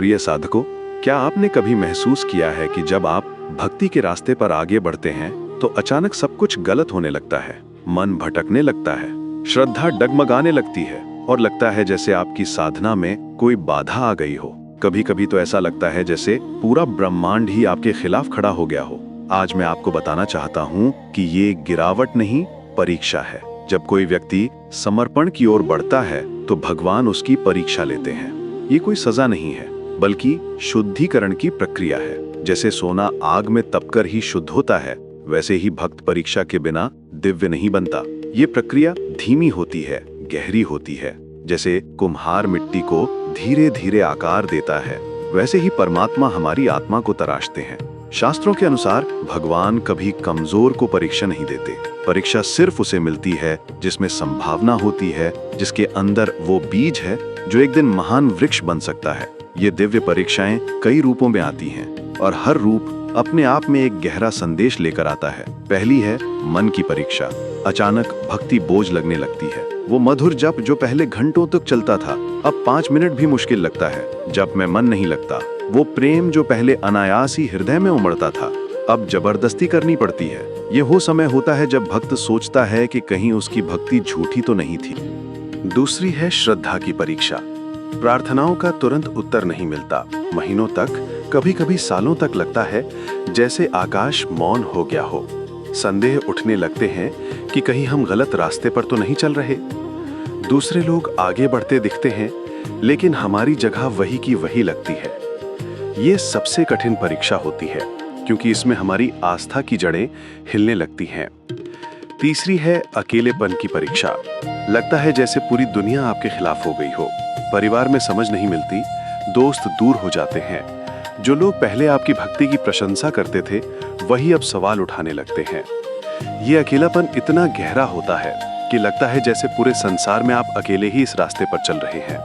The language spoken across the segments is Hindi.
प्रिय साधकों, क्या आपने कभी महसूस किया है कि जब आप भक्ति के रास्ते पर आगे बढ़ते हैं तो अचानक सब कुछ गलत होने लगता है, मन भटकने लगता है, श्रद्धा डगमगाने लगती है और लगता है जैसे आपकी साधना में कोई बाधा आ गई हो। कभी कभी तो ऐसा लगता है जैसे पूरा ब्रह्मांड ही आपके खिलाफ खड़ा हो गया हो। आज मैं आपको बताना चाहता हूँ कि ये गिरावट नहीं, परीक्षा है। जब कोई व्यक्ति समर्पण की ओर बढ़ता है तो भगवान उसकी परीक्षा लेते हैं। ये कोई सजा नहीं है, बल्कि शुद्धिकरण की प्रक्रिया है। जैसे सोना आग में तपकर ही शुद्ध होता है, वैसे ही भक्त परीक्षा के बिना दिव्य नहीं बनता। ये प्रक्रिया धीमी होती है, गहरी होती है। जैसे कुम्हार मिट्टी को धीरे धीरे आकार देता है, वैसे ही परमात्मा हमारी आत्मा को तराशते हैं। शास्त्रों के अनुसार भगवान कभी कमजोर को परीक्षा नहीं देते। परीक्षा सिर्फ उसे मिलती है जिसमें संभावना होती है, जिसके अंदर वो बीज है जो एक दिन महान वृक्ष बन सकता है। ये दिव्य परीक्षाएं कई रूपों में आती हैं और हर रूप अपने आप में एक गहरा संदेश लेकर आता है। पहली है मन की परीक्षा। अचानक भक्ति बोझ लगने लगती है। वो मधुर जप जो पहले घंटों तक चलता था, अब 5 मिनट भी मुश्किल लगता है। जप में मन नहीं लगता। वो प्रेम जो पहले अनायास ही हृदय में उमड़ता था, अब जबरदस्ती करनी पड़ती है। ये वो समय होता है जब भक्त सोचता है कि कहीं उसकी भक्ति झूठी तो नहीं थी। दूसरी है श्रद्धा की परीक्षा। प्रार्थनाओं का तुरंत उत्तर नहीं मिलता। महीनों तक, कभी कभी सालों तक लगता है जैसे आकाश मौन हो गया हो। संदेह उठने लगते हैं कि कहीं हम गलत रास्ते पर तो नहीं चल रहे। दूसरे लोग आगे बढ़ते दिखते हैं, लेकिन हमारी जगह वही की वही लगती है। ये सबसे कठिन परीक्षा होती है, क्योंकि इसमें हमारी आस्था की जड़ें हिलने लगती हैं। तीसरी है अकेलेपन की परीक्षा। लगता है जैसे पूरी दुनिया आपके खिलाफ हो गई हो। परिवार में समझ नहीं मिलती, दोस्त दूर हो जाते हैं। जो लोग पहले आपकी भक्ति की प्रशंसा करते थे, वही अब सवाल उठाने लगते हैं। ये अकेलापन इतना गहरा होता है कि लगता है जैसे पूरे संसार में आप अकेले ही इस रास्ते पर चल रहे हैं।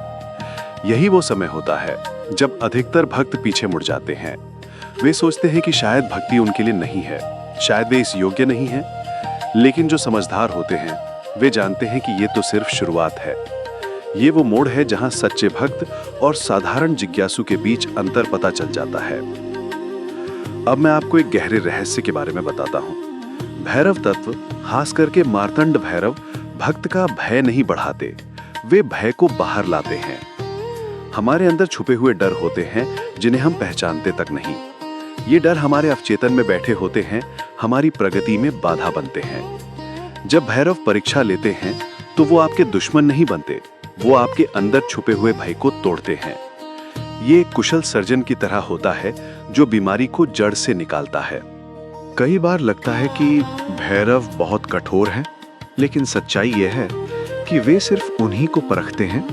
यही वो समय होता है जब अधिकतर भक्त पीछे मुड़ जाते हैं। वे सोचते हैं कि शायद भक्ति उनके लिए नहीं है, शायद वे इस योग्य नहीं है। लेकिन जो समझदार होते हैं वे जानते हैं कि ये तो सिर्फ शुरुआत है। ये वो मोड़ है जहां सच्चे भक्त और साधारण जिज्ञासु के बीच अंतर पता चल जाता है। अब मैं आपको एक गहरे रहस्य के बारे में बताता हूं। भैरव तत्व, खास करके मार्तंड भैरव, भक्त का भय नहीं बढ़ाते, वे भय को बाहर लाते हैं। हमारे अंदर छुपे हुए डर होते हैं जिन्हें हम पहचानते तक नहीं। ये डर हमारे अवचेतन में बैठे होते हैं, हमारी प्रगति में बाधा बनते हैं। जब भैरव परीक्षा लेते हैं तो वो आपके दुश्मन नहीं बनते, वो आपके अंदर छुपे हुए भय को तोड़ते हैं। ये एक कुशल सर्जन की तरह होता है जो बीमारी को जड़ से निकालता है। कई बार लगता है कि भैरव बहुत कठोर हैं, लेकिन सच्चाई यह है कि वे सिर्फ उन्हीं को परखते हैं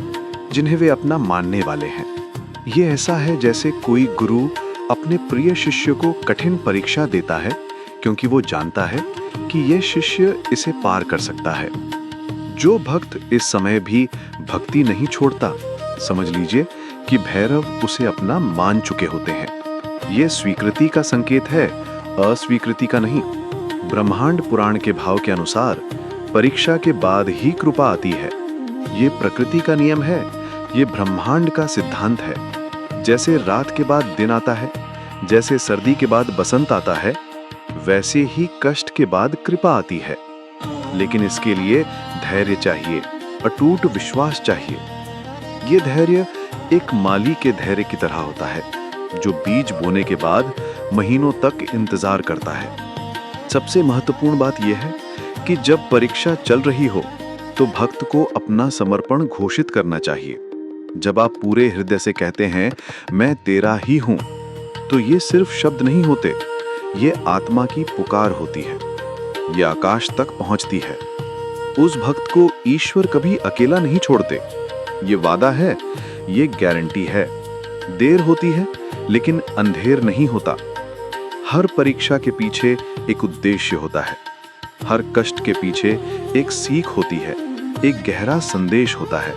जिन्हें वे अपना मानने वाले हैं। ये ऐसा है जैसे कोई गुरु अपने प्रिय शिष्य को कठिन परीक्षा देता है, क्योंकि वो जानता है कि यह शिष्य इसे पार कर सकता है। जो भक्त इस समय भी भक्ति नहीं छोड़ता, समझ लीजिए कि भैरव उसे अपना मान चुके होते हैं। यह स्वीकृति का संकेत है, अस्वीकृति का नहीं। ब्रह्मांड पुराण के भाव के अनुसार परीक्षा के बाद ही कृपा आती है। ये प्रकृति का नियम है, ये ब्रह्मांड का सिद्धांत है। जैसे रात के बाद दिन आता है, जैसे सर्दी के बाद बसंत आता है, वैसे ही कष्ट के बाद कृपा आती है। लेकिन इसके लिए धैर्य चाहिए, अटूट विश्वास चाहिए। ये धैर्य एक माली के धैर्य की तरह होता है, जो बीज बोने के बाद महीनों तक इंतजार करता है। सबसे महत्वपूर्ण बात यह है कि जब परीक्षा चल रही हो तो भक्त को अपना समर्पण घोषित करना चाहिए। जब आप पूरे हृदय से कहते हैं, मैं तेरा ही हूं, तो ये सिर्फ शब्द नहीं होते, ये आत्मा की पुकार होती है। ये आकाश तक पहुंचती है। उस भक्त को ईश्वर कभी अकेला नहीं छोड़ते। ये वादा है, ये गारंटी है। देर होती है, लेकिन अंधेर नहीं होता। हर परीक्षा के पीछे एक उद्देश्य होता है। हर कष्ट के पीछे एक सीख होती है, एक गहरा संदेश होता है।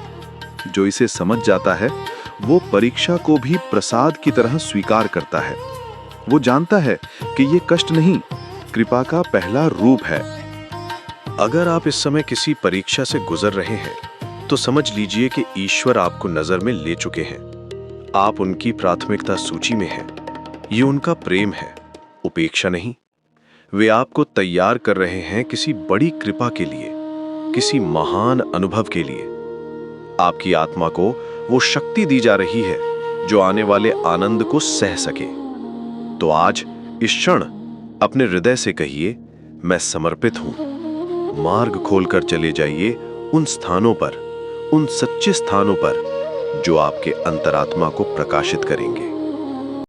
जो इसे समझ जाता है, वो परीक्षा को भी प्रसाद की तरह स्वीकार करता है। वो जानता है कि ये कष्ट नहीं, कृपा का पहला रूप है। अगर आप इस समय किसी परीक्षा से गुजर रहे हैं, तो समझ लीजिए कि ईश्वर आपको नजर में ले चुके हैं। आप उनकी प्राथमिकता सूची में हैं। ये उनका प्रेम है, उपेक्षा नहीं। वे आपको तैयार कर रहे हैं किसी बड़ी कृपा के लिए, किसी महान अनुभव के लिए। आपकी आत्मा को वो शक्ति दी जा रही है जो आने वाले आनंद को सह सके। तो आज इस क्षण अपने हृदय से कहिए, मैं समर्पित हूं। मार्ग खोलकर चले जाइए उन स्थानों पर, उन सच्चे स्थानों पर जो आपके अंतरात्मा को प्रकाशित करेंगे।